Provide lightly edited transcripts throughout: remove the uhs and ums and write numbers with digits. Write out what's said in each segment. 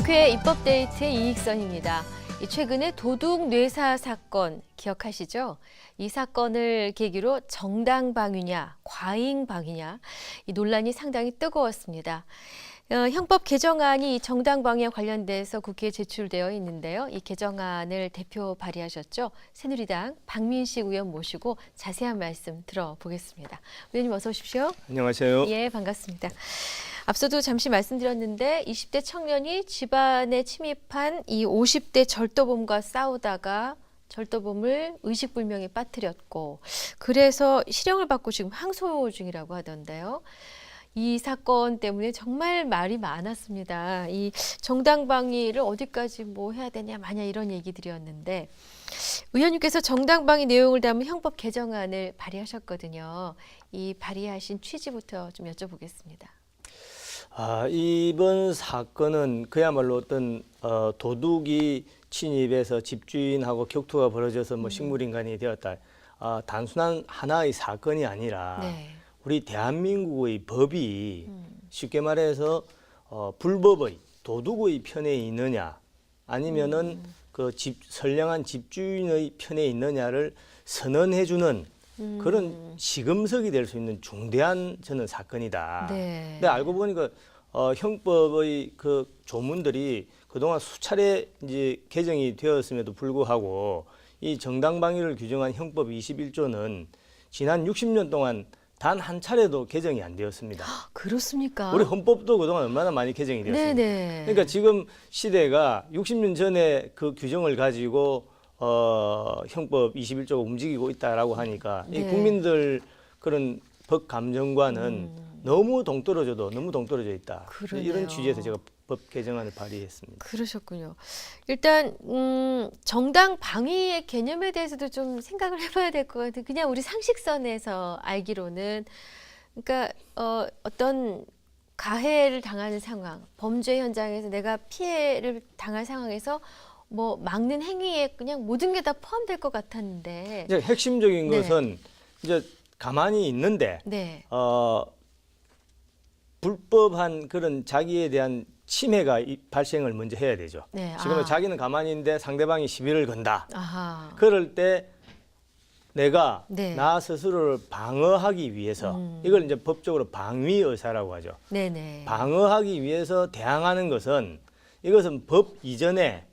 국회 입법데이트의 이익선입니다. 최근에 도둑 뇌사 사건 기억하시죠? 이 사건을 계기로 정당방위냐, 과잉방위냐 이 논란이 상당히 뜨거웠습니다. 형법 개정안이 정당방위와 관련돼서 국회에 제출되어 있는데요. 이 개정안을 대표 발의하셨죠. 새누리당 박민식 의원 모시고 자세한 말씀 들어보겠습니다. 의원님 어서 오십시오. 안녕하세요. 예, 반갑습니다. 앞서도 잠시 말씀드렸는데 20대 청년이 집안에 침입한 이 50대 절도범과 싸우다가 절도범을 의식불명에 빠뜨렸고 그래서 실형을 받고 지금 항소 중이라고 하던데요. 이 사건 때문에 정말 말이 많았습니다. 이 정당방위를 어디까지 뭐 해야 되냐 마냐 이런 얘기들이었는데 의원님께서 정당방위 내용을 담은 형법 개정안을 발의하셨거든요. 이 발의하신 취지부터 좀 여쭤보겠습니다. 이번 사건은 그야말로 어떤 도둑이 침입해서 집주인하고 격투가 벌어져서 뭐 식물인간이 되었다. 단순한 하나의 사건이 아니라 네. 우리 대한민국의 법이 쉽게 말해서 불법의 도둑의 편에 있느냐 아니면은 그 선량한 집주인의 편에 있느냐를 선언해주는 그런 시금석이 될 수 있는 중대한 저는 사건이다. 네. 근데 알고 보니까 형법의 그 조문들이 그동안 수차례 이제 개정이 되었음에도 불구하고 이 정당방위를 규정한 형법 21조는 지난 60년 동안 단 한 차례도 개정이 안 되었습니다. 그렇습니까? 우리 헌법도 그동안 얼마나 많이 개정이 되었습니까? 네네. 그러니까 지금 시대가 60년 전에 그 규정을 가지고 형법 21조가 움직이고 있다라고 하니까 네. 이 국민들 그런 법 감정과는 너무 동떨어져 있다. 그러네요. 이런 취지에서 제가 법 개정안을 발의했습니다. 그러셨군요. 일단 정당 방위의 개념에 대해서도 좀 생각을 해봐야 될 것 같아요. 그냥 우리 상식선에서 알기로는 그러니까 어떤 가해를 당하는 상황, 범죄 현장에서 내가 피해를 당할 상황에서 뭐 막는 행위에 그냥 모든 게 다 포함될 것 같았는데. 이제 핵심적인 네. 것은 이제 가만히 있는데 네. 불법한 그런 자기에 대한 침해가 발생을 먼저 해야 되죠. 네. 지금 자기는 가만히 있는데 상대방이 시비를 건다. 아하. 그럴 때 내가 네. 나 스스로를 방어하기 위해서 이걸 이제 법적으로 방위 의사라고 하죠. 네네. 방어하기 위해서 대항하는 것은 이것은 법 이전에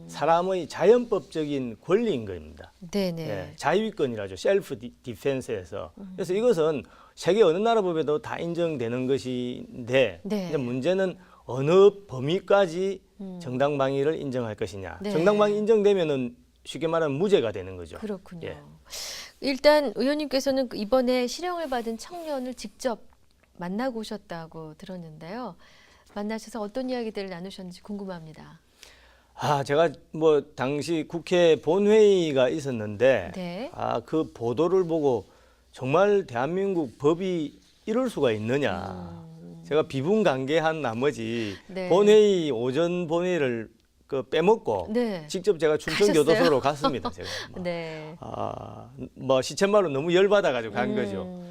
사람의 자연법적인 권리인 겁니다. 네네. 예, 자유권이라죠. 셀프 디펜스에서. 그래서 이것은 세계 어느 나라 법에도 다 인정되는 것인데 네. 이제 문제는 어느 범위까지 정당방위를 인정할 것이냐. 네. 정당방위 인정되면은 쉽게 말하면 무죄가 되는 거죠. 그렇군요. 예. 일단 의원님께서는 이번에 실형을 받은 청년을 직접 만나고 오셨다고 들었는데요. 만나셔서 어떤 이야기들을 나누셨는지 궁금합니다. 제가 뭐 당시 국회 본회의가 있었는데 네. 그 보도를 보고 정말 대한민국 법이 이럴 수가 있느냐. 제가 비분간개한 나머지 네. 본회의 오전 본회의를 빼먹고 네. 직접 제가 춘천교도소로 갔습니다. 제가 네. 뭐 시쳇말로 너무 열받아가지고 간 거죠.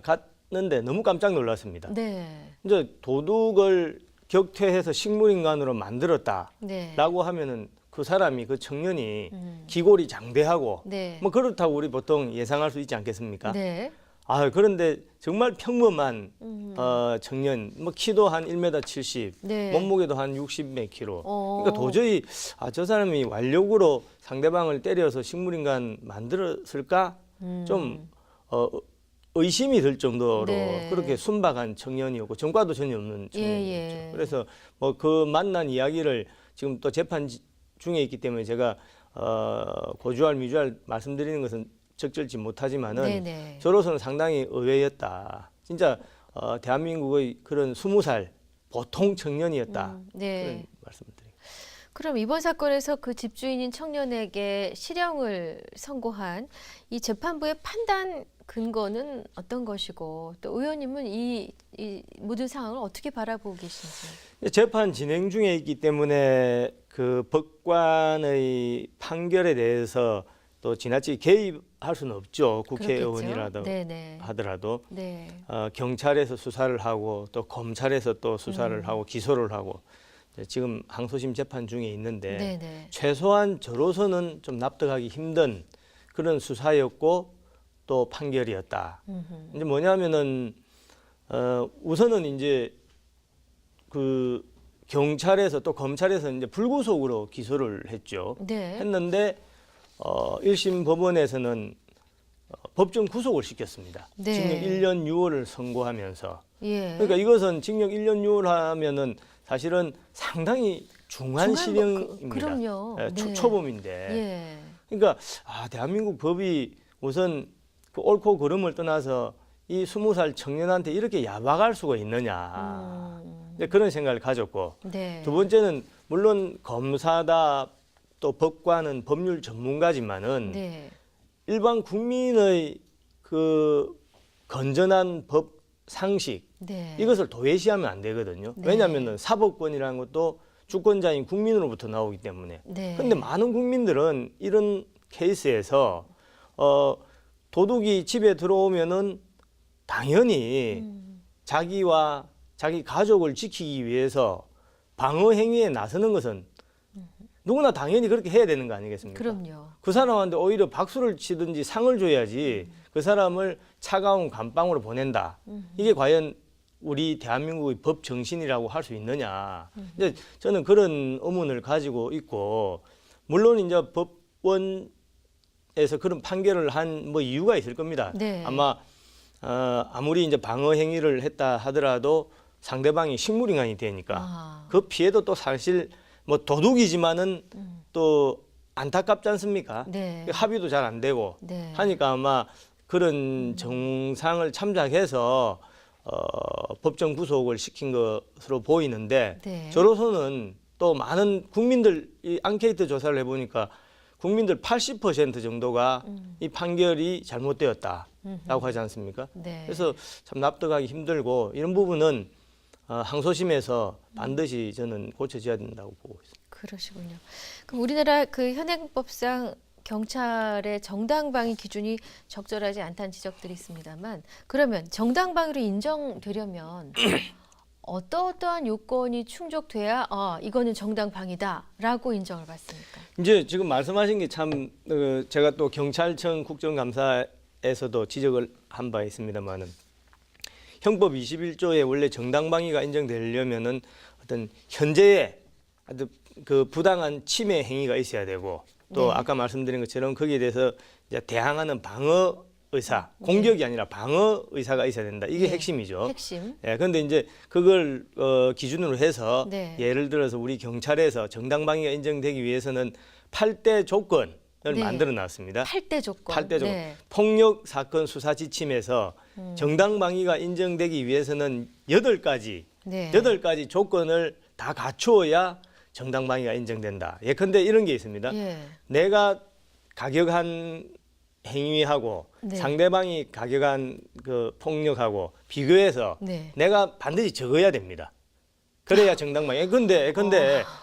갔는데 너무 깜짝 놀랐습니다. 네. 이제 도둑을 격퇴해서 식물인간으로 만들었다라고 네. 하면은 그 사람이 그 청년이 기골이 장대하고 네. 뭐 그렇다고 우리 보통 예상할 수 있지 않겠습니까? 네. 그런데 정말 평범한 청년, 뭐 키도 한 1m 70, 네. 몸무게도 한 60 몇 킬로. 그러니까 도저히 저 사람이 완력으로 상대방을 때려서 식물인간 만들었을까? 좀 의심이 들 정도로 네. 그렇게 순박한 청년이었고 전과도 전혀 없는 청년이었죠. 예. 그래서 뭐 그 만난 이야기를 지금 또 재판 중에 있기 때문에 제가 고주할 미주할 말씀드리는 것은 적절치 못하지만은 네네. 저로서는 상당히 의외였다. 진짜 대한민국의 그런 20살 보통 청년이었다. 네. 그런 말씀을 드립니다. 그럼 이번 사건에서 그 집주인인 청년에게 실형을 선고한 이 재판부의 판단 근거는 어떤 것이고 또 의원님은 이 모든 상황을 어떻게 바라보고 계신지. 재판 진행 중에 있기 때문에 그 법관의 판결에 대해서 또 지나치게 개입할 수는 없죠. 국회의원이라도 네네. 하더라도 네. 경찰에서 수사를 하고 또 검찰에서 또 수사를 하고 기소를 하고 지금 항소심 재판 중에 있는데 네네. 최소한 저로서는 좀 납득하기 힘든 그런 수사였고 또 판결이었다. 이제 뭐냐면은 우선은 이제 그 경찰에서 또 검찰에서 이제 불구속으로 기소를 했죠. 네. 했는데 1심 법원에서는 법정 구속을 시켰습니다. 네. 징역 1년 6월을 선고하면서. 예. 그러니까 이것은 징역 1년 6월 하면은 사실은 상당히 중한 실형입니다. 그럼요. 예, 네. 초범인데. 예. 그러니까 대한민국 법이 우선 그 옳고 그름을 떠나서 이 20살 청년한테 이렇게 야박할 수가 있느냐. 이제 그런 생각을 가졌고 네. 두 번째는 물론 검사다 또 법관은 법률 전문가지만은 네. 일반 국민의 그 건전한 법 상식 네. 이것을 도외시하면 안 되거든요. 네. 왜냐하면 사법권이라는 것도 주권자인 국민으로부터 나오기 때문에. 네. 그런데 많은 국민들은 이런 케이스에서 도둑이 집에 들어오면은 당연히 자기와 자기 가족을 지키기 위해서 방어 행위에 나서는 것은 누구나 당연히 그렇게 해야 되는 거 아니겠습니까? 그럼요. 그 사람한테 오히려 박수를 치든지 상을 줘야지 그 사람을 차가운 감방으로 보낸다. 이게 과연 우리 대한민국의 법 정신이라고 할 수 있느냐. 이제 저는 그런 의문을 가지고 있고 물론 이제 법원에서 그런 판결을 한 뭐 이유가 있을 겁니다. 네. 아마 아무리 이제 방어 행위를 했다 하더라도 상대방이 식물인간이 되니까 그 피해도 또 사실 뭐 도둑이지만은 또 안타깝지 않습니까? 네. 합의도 잘 안 되고 네. 하니까 아마 그런 정상을 참작해서 법정 구속을 시킨 것으로 보이는데 네. 저로서는 또 많은 국민들 이 앙케이트 조사를 해보니까 국민들 80% 정도가 이 판결이 잘못되었다라고 하지 않습니까? 네. 그래서 참 납득하기 힘들고 이런 부분은 항소심에서 반드시 저는 고쳐져야 된다고 보고 있습니다. 그러시군요. 그럼 우리나라 그 현행법상 경찰의 정당방위 기준이 적절하지 않다는 지적들이 있습니다만 그러면 정당방위로 인정되려면 어떠한 요건이 충족돼야 이거는 정당방위다라고 인정을 받습니까? 이제 지금 말씀하신 게 참 제가 또 경찰청 국정감사에서도 지적을 한 바 있습니다만은 형법 21조에 원래 정당방위가 인정되려면은 어떤 현재의 아주 그 부당한 침해 행위가 있어야 되고 또 네. 아까 말씀드린 것처럼 거기에 대해서 이제 대항하는 방어 의사, 공격이 아니라 방어 의사가 있어야 된다. 이게 네. 핵심이죠. 핵심. 예, 그런데 이제 그걸 기준으로 해서 네. 예를 들어서 우리 경찰에서 정당방위가 인정되기 위해서는 8대 조건을 네. 만들어 놨습니다. 8대 조건. 8대 조건. 네. 폭력 사건 수사 지침에서 정당방위가 인정되기 위해서는 8가지, 네. 8가지 조건을 다 갖추어야 정당방위가 인정된다. 예컨대 이런 게 있습니다. 예. 내가 가격한 행위하고 네. 상대방이 가격한 그 폭력하고 비교해서 네. 내가 반드시 적어야 됩니다. 그래야 정당방위. 근데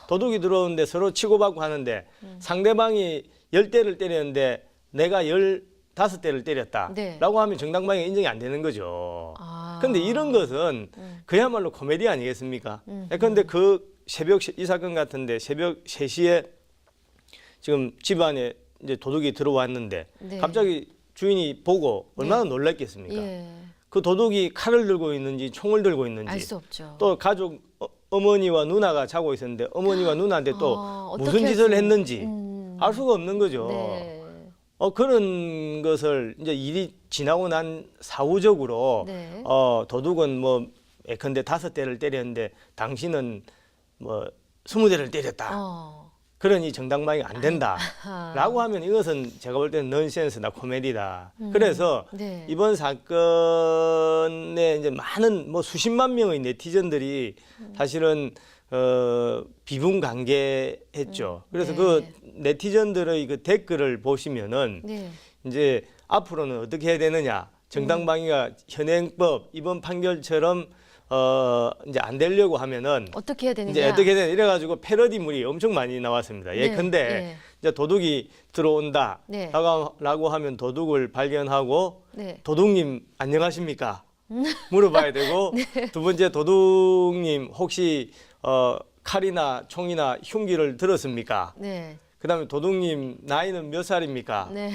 도둑이 들어오는데 서로 치고받고 하는데 상대방이 10대를 때렸는데 내가 15대를 때렸다라고 네. 하면 정당방위가 인정이 안 되는 거죠. 근데 이런 것은 그야말로 코미디 아니겠습니까? 근데 그 새벽 이 사건 같은데 새벽 3시에 지금 집안에 이제 도둑이 들어왔는데 네. 갑자기 주인이 보고 얼마나 놀랐겠습니까? 예. 그 도둑이 칼을 들고 있는지 총을 들고 있는지 알 수 없죠. 또 가족 어머니와 누나가 자고 있었는데 어머니와 누나한테 또 무슨 어떻게 짓을 했으면- 했는지 알 수가 없는 거죠. 네. 그런 것을 이제 일이 지나고 난 사후적으로 네. 도둑은 뭐 예컨대 5대를 때렸는데 당신은 뭐 20대를 때렸다. 그러니 정당방위가 안 된다라고 하면 이것은 제가 볼 때는 넌센스다, 코미디다. 그래서 네. 이번 사건에 이제 많은 뭐 수십만 명의 네티즌들이 사실은 비분간개했죠. 그래서 네. 그 네티즌들의 그 댓글을 보시면은 네. 이제 앞으로는 어떻게 해야 되느냐? 정당방위가 현행법 이번 판결처럼 이제 안 되려고 하면은 어떻게 해야 되느냐? 이제 어떻게 되냐 이래가지고 패러디물이 엄청 많이 나왔습니다. 네, 예컨대 네. 이제 도둑이 들어온다 네. 라고 하면 도둑을 발견하고 네. 도둑님 안녕하십니까? 물어봐야 되고 두 번째 도둑님 혹시 칼이나 총이나 흉기를 들었습니까? 네. 그다음에 도둑님 나이는 몇 살입니까? 네.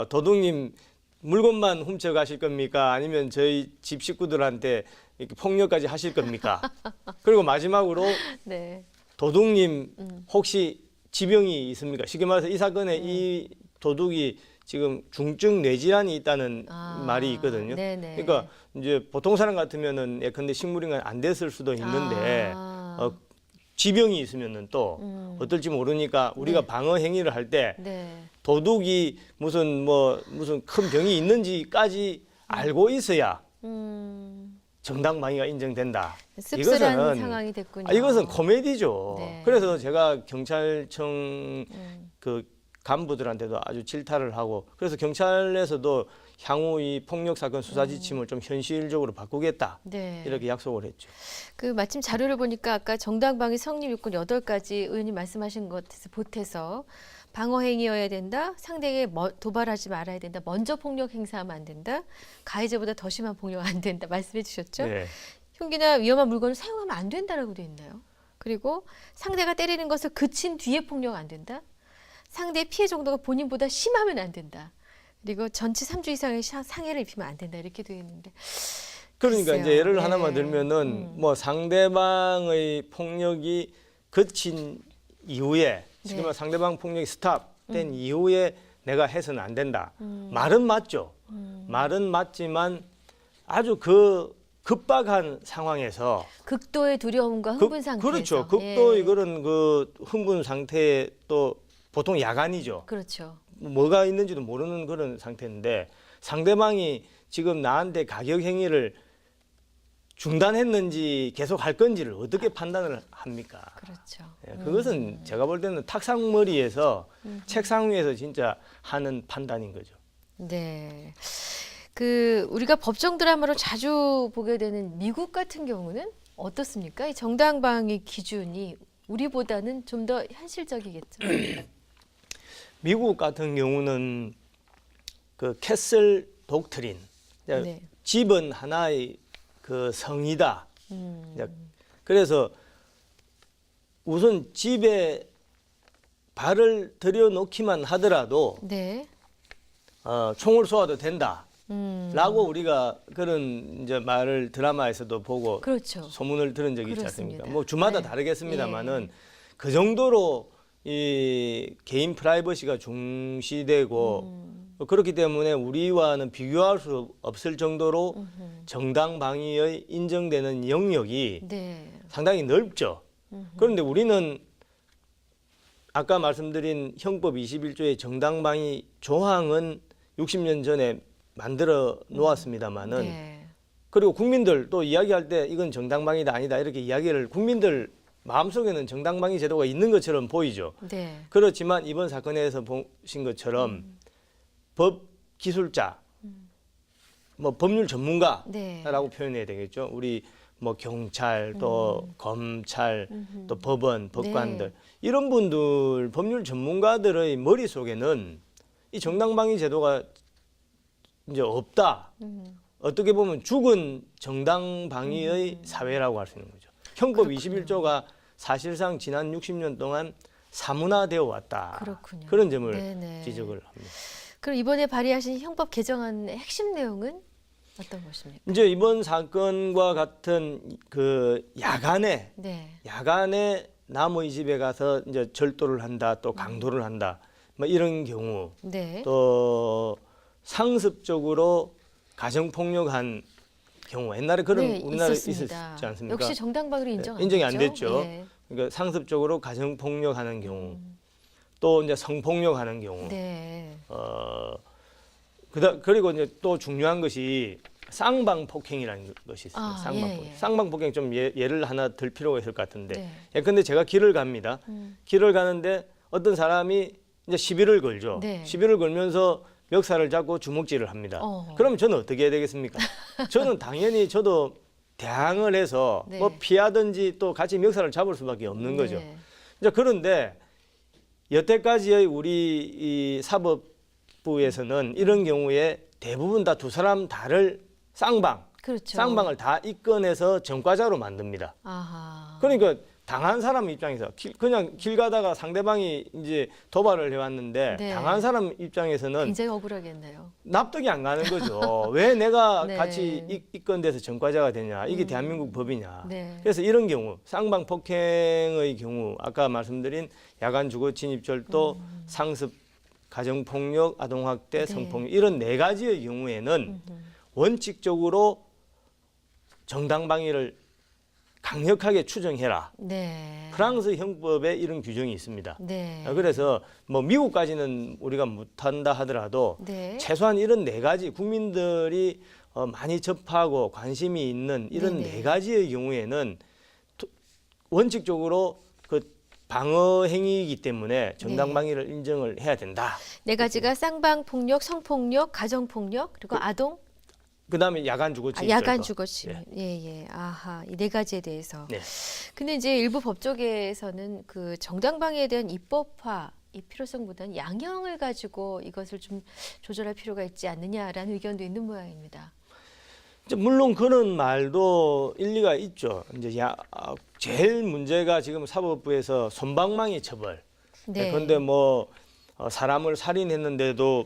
도둑님 물건만 훔쳐 가실 겁니까? 아니면 저희 집 식구들한테 이렇게 폭력까지 하실 겁니까? 그리고 마지막으로 네. 도둑님 혹시 지병이 있습니까? 쉽게 말해서 이 사건에 이 도둑이 지금 중증 뇌질환이 있다는 말이 있거든요. 네네. 그러니까 이제 보통 사람 같으면은 예컨대 식물인간 안 됐을 수도 있는데 지병이 있으면은 또 어떨지 모르니까 우리가 네. 방어 행위를 할 때 네. 도둑이 무슨 큰 병이 있는지까지 알고 있어야 정당 방위가 인정된다. 씁쓸한 상황이 됐군요. 이것은 코미디죠. 네. 그래서 제가 경찰청 그 간부들한테도 아주 질타를 하고 그래서 경찰에서도 향후 이 폭력 사건 수사 지침을 좀 현실적으로 바꾸겠다. 네. 이렇게 약속을 했죠. 그 마침 자료를 보니까 아까 정당방위 성립 요건 8가지 의원님 말씀하신 것에서 보태서 방어 행위여야 된다. 상대에게 도발하지 말아야 된다. 먼저 폭력 행사하면 안 된다. 가해자보다 더 심한 폭력 안 된다. 말씀해 주셨죠? 네. 흉기나 위험한 물건을 사용하면 안 된다라고 돼 있네요. 그리고 상대가 때리는 것을 그친 뒤에 폭력 안 된다. 상대의 피해 정도가 본인보다 심하면 안 된다. 그리고 전치 3주 이상의 상해를 입히면 안 된다. 이렇게 되어 있는데. 그러니까 글쎄요. 이제 예를 네. 하나만 들면은 뭐 상대방의 폭력이 그친 이후에 지금 네. 상대방 폭력이 스탑된 이후에 내가 해서는 안 된다. 말은 맞죠. 말은 맞지만 아주 급박한 상황에서 극도의 두려움과 흥분 상태에서. 그렇죠. 극도의 예. 그런 그 흥분 상태에 또 보통 야간이죠. 그렇죠. 뭐가 있는지도 모르는 그런 상태인데 상대방이 지금 나한테 가격 행위를 중단했는지 계속 할 건지를 어떻게 판단을 합니까? 그렇죠. 예, 그것은 제가 볼 때는 탁상머리에서 책상 위에서 진짜 하는 판단인 거죠. 네. 우리가 법정 드라마로 자주 보게 되는 미국 같은 경우는 어떻습니까? 이 정당방위 기준이 우리보다는 좀 더 현실적이겠죠. 미국 같은 경우는 그 캐슬 독트린, 네. 집은 하나의 그 성이다. 음. 그래서 우선 집에 발을 들여놓기만 하더라도 네. 총을 쏘아도 된다. 음. 라고 우리가 그런 이제 말을 드라마에서도 보고 그렇죠. 소문을 들은 적이 있지 그렇습니다. 않습니까? 뭐 주마다 네. 다르겠습니다만은 그 정도로 이 개인 프라이버시가 중시되고 그렇기 때문에 우리와는 비교할 수 없을 정도로 정당 방위의 인정되는 영역이 네. 상당히 넓죠. 그런데 우리는 아까 말씀드린 형법 21조의 정당 방위 조항은 60년 전에 만들어 놓았습니다마는 네. 그리고 국민들 또 이야기할 때 이건 정당방위다 아니다 이렇게 이야기를 국민들 마음속에는 정당방위 제도가 있는 것처럼 보이죠. 네. 그렇지만 이번 사건에서 보신 것처럼 법 기술자, 뭐 법률 전문가라고 네. 표현해야 되겠죠. 우리 뭐 경찰 또 검찰 또 법원 법관들 네. 이런 분들 법률 전문가들의 머릿속에는 이 정당방위 제도가 이제 없다. 어떻게 보면 죽은 정당방위의 사회라고 할 수 있는 거죠. 형법 그렇군요. 21조가 사실상 지난 60년 동안 사문화되어 왔다. 그렇군요. 그런 점을 네네. 지적을 합니다. 그럼 이번에 발의하신 형법 개정안의 핵심 내용은 어떤 것입니까? 이제 이번 사건과 같은 그 야간에 남의 집에 가서 이제 절도를 한다, 또 강도를 한다, 뭐 이런 경우, 네. 또 상습적으로 가정 폭력한 경우, 옛날에 그런 네, 우리나라에 있었습니다. 있었지 않습니까? 역시 정당방위로 인정 안 인정이 안 됐죠? 됐죠. 예. 그러니까 상습적으로 가정 폭력하는 경우, 또 이제 성폭력하는 경우, 네. 그리고 이제 또 중요한 것이 쌍방폭행이라는 것이 있어요. 쌍방폭행. 예, 예. 쌍방폭행 좀 예를 하나 들 필요가 있을 것 같은데. 네. 예컨대 제가 길을 갑니다. 길을 가는데 어떤 사람이 이제 시비를 걸죠. 네. 시비를 걸면서 멱살을 잡고 주먹질을 합니다. 그럼 저는 어떻게 해야 되겠습니까? 저는 당연히 저도 대항을 해서 네. 뭐 피하든지 또 같이 멱살을 잡을 수밖에 없는 거죠. 네. 이제 그런데 여태까지의 우리 이 사법부에서는 이런 경우에 대부분 다 두 사람 다를 그렇죠. 쌍방을 다 입건해서 전과자로 만듭니다. 아하. 그러니까 당한 사람 입장에서 그냥 길 가다가 상대방이 이제 도발을 해왔는데 네. 당한 사람 입장에서는 굉장히 억울하겠네요. 납득이 안 가는 거죠. 왜 내가 네. 같이 입건돼서 전과자가 되냐? 이게 대한민국 법이냐? 네. 그래서 이런 경우 쌍방 폭행의 경우 아까 말씀드린 야간 주거 침입 절도, 상습, 가정폭력, 아동학대, 네. 성폭력 이런 네 가지의 경우에는 원칙적으로 정당방위를 강력하게 추정해라. 네. 프랑스 형법에 이런 규정이 있습니다. 네. 그래서 뭐 미국까지는 우리가 못한다 하더라도 네. 최소한 이런 네 가지 국민들이 많이 접하고 관심이 있는 이런 네네. 네 가지의 경우에는 원칙적으로 그 방어 행위이기 때문에 정당방위를 인정을 해야 된다. 네 가지가 쌍방 폭력, 성폭력, 가정 폭력, 그리고 아동, 그다음에 야간 주거 침입. 야간 주거 침입. 예. 아하. 이 네 가지에 대해서. 네. 근데 이제 일부 법조계에서는 그 정당방위에 대한 입법화 이 필요성보다는 양형을 가지고 이것을 좀 조절할 필요가 있지 않느냐라는 의견도 있는 모양입니다. 이제 물론 그런 말도 일리가 있죠. 이제 제일 문제가 지금 사법부에서 솜방망이 처벌. 네. 그런데 뭐 사람을 살인했는데도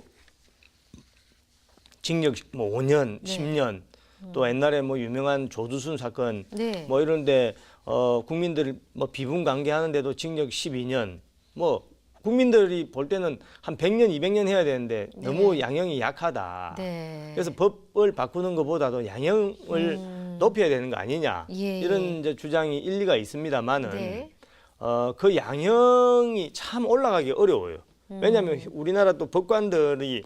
징역 뭐 5년, 네. 10년. 또 옛날에 뭐 유명한 조두순 사건 네. 뭐 이런데 국민들이 뭐 비분 관계하는데도 징역 12년. 뭐 국민들이 볼 때는 한 100년, 200년 해야 되는데 너무 양형이 약하다. 네. 그래서 법을 바꾸는 것보다도 양형을 높여야 되는 거 아니냐. 예. 이런 이제 주장이 일리가 있습니다만은 네. 그 양형이 참 올라가기 어려워요. 왜냐하면 우리나라 또 법관들이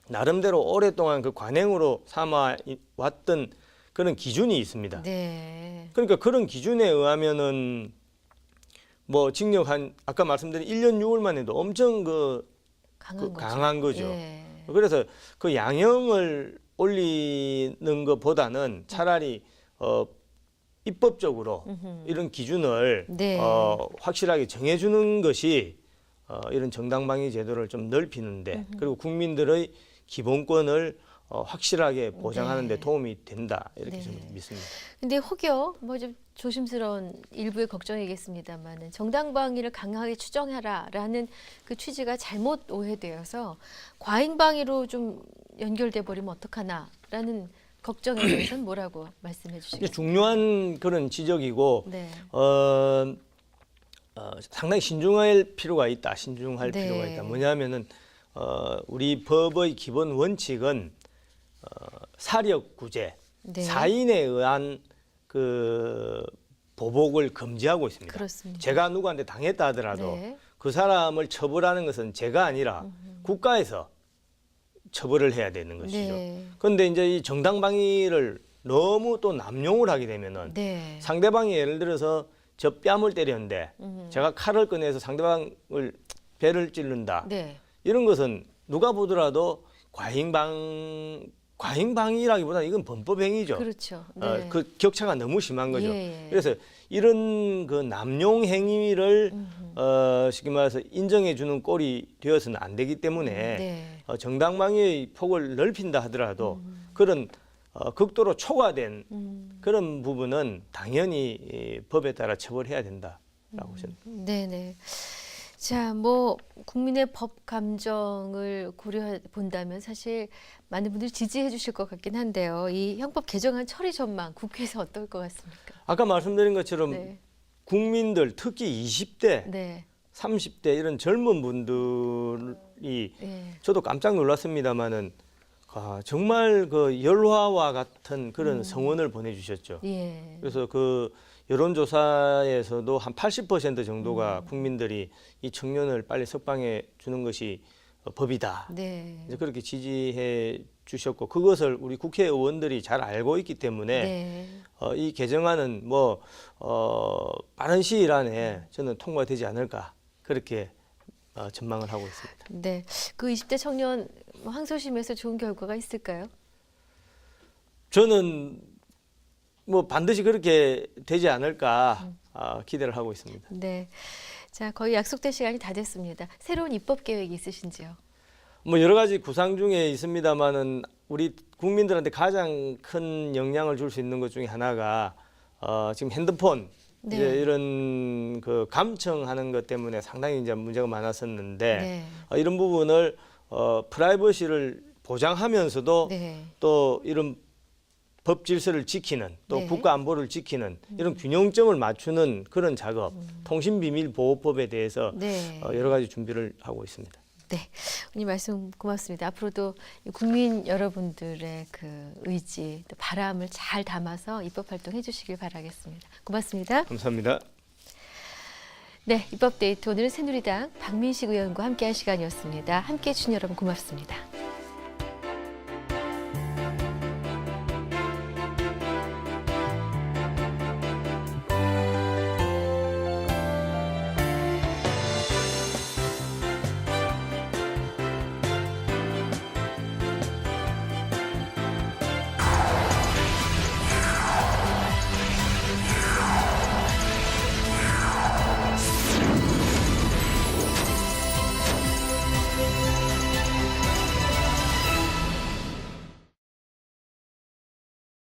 나름대로 오랫동안 그 관행으로 삼아 왔던 그런 기준이 있습니다. 네. 그러니까 그런 기준에 의하면은 뭐 징역 한 아까 말씀드린 1년 6월만 해도 엄청 강한 거죠. 예. 그래서 그 양형을 올리는 것보다는 차라리 입법적으로 이런 기준을 네. 확실하게 정해주는 것이 이런 정당방위 제도를 좀 넓히는데 그리고 국민들의 기본권을 확실하게 보장하는 데 네. 도움이 된다 이렇게 네. 좀 믿습니다. 근데 혹여 뭐 좀 조심스러운 일부의 걱정이겠습니다만은 정당방위를 강하게 추정하라라는 그 취지가 잘못 오해되어서 과잉방위로 좀 연결돼 버리면 어떡하나라는 걱정에 대해서는 뭐라고 말씀해 이게 주시겠어요? 중요한 그런 지적이고 네. 상당히 신중할 필요가 있다. 신중할 네. 필요가 있다. 뭐냐면은 우리 법의 기본 원칙은 사력 구제, 네. 사인에 의한 그 보복을 금지하고 있습니다. 그렇습니다. 제가 누구한테 당했다 하더라도 네. 그 사람을 처벌하는 것은 제가 아니라 국가에서 처벌을 해야 되는 것이죠. 네. 그런데 이제 이 정당방위를 너무 또 남용을 하게 되면은 네. 상대방이 예를 들어서 저 뺨을 때렸는데 제가 칼을 꺼내서 상대방을 배를 찌른다. 네. 이런 것은 누가 보더라도 과잉방위라기보다는 이건 범법행위죠. 그렇죠. 네. 그 격차가 너무 심한 거죠. 예. 그래서 이런 그 남용 행위를 쉽게 말해서 인정해주는 꼴이 되어서는 안 되기 때문에 네. 정당방위의 폭을 넓힌다 하더라도 그런 극도로 초과된 그런 부분은 당연히 이 법에 따라 처벌해야 된다라고 저는. 네네. 자, 뭐 국민의 법 감정을 고려해 본다면 사실 많은 분들이 지지해 주실 것 같긴 한데요. 이 형법 개정안 처리 전망 국회에서 어떨 것 같습니까? 아까 말씀드린 것처럼 네. 국민들 특히 20대, 네. 30대 이런 젊은 분들이 예. 저도 깜짝 놀랐습니다마는 정말 그 열화와 같은 그런 성원을 보내주셨죠. 예. 그래서 그 여론조사에서도 한 80% 정도가 국민들이 이 청년을 빨리 석방해 주는 것이 법이다. 네. 이제 그렇게 지지해 주셨고 그것을 우리 국회의원들이 잘 알고 있기 때문에 네. 이 개정안은 뭐 빠른 시일 안에 저는 통과되지 않을까 그렇게 전망을 하고 있습니다. 네. 그 20대 청년 항소심에서 좋은 결과가 있을까요? 저는 뭐 반드시 그렇게 되지 않을까 기대를 하고 있습니다. 네. 자, 거의 약속된 시간이 다 됐습니다. 새로운 입법 계획이 있으신지요? 뭐 여러 가지 구상 중에 있습니다만은 우리 국민들한테 가장 큰 영향을 줄 수 있는 것 중에 하나가 지금 핸드폰 네. 이제 이런 그 감청하는 것 때문에 상당히 이제 문제가 많았었는데 네. 이런 부분을 프라이버시를 보장하면서도 네. 또 이런 법 질서를 지키는 또 네. 국가 안보를 지키는 이런 균형점을 맞추는 그런 작업, 통신비밀보호법에 대해서 네. 여러 가지 준비를 하고 있습니다. 네, 오늘 말씀 고맙습니다. 앞으로도 국민 여러분들의 그 의지, 또 바람을 잘 담아서 입법 활동해 주시길 바라겠습니다. 고맙습니다. 감사합니다. 네, 입법 데이트 오늘은 새누리당 박민식 의원과 함께한 시간이었습니다. 함께해 주신 여러분 고맙습니다.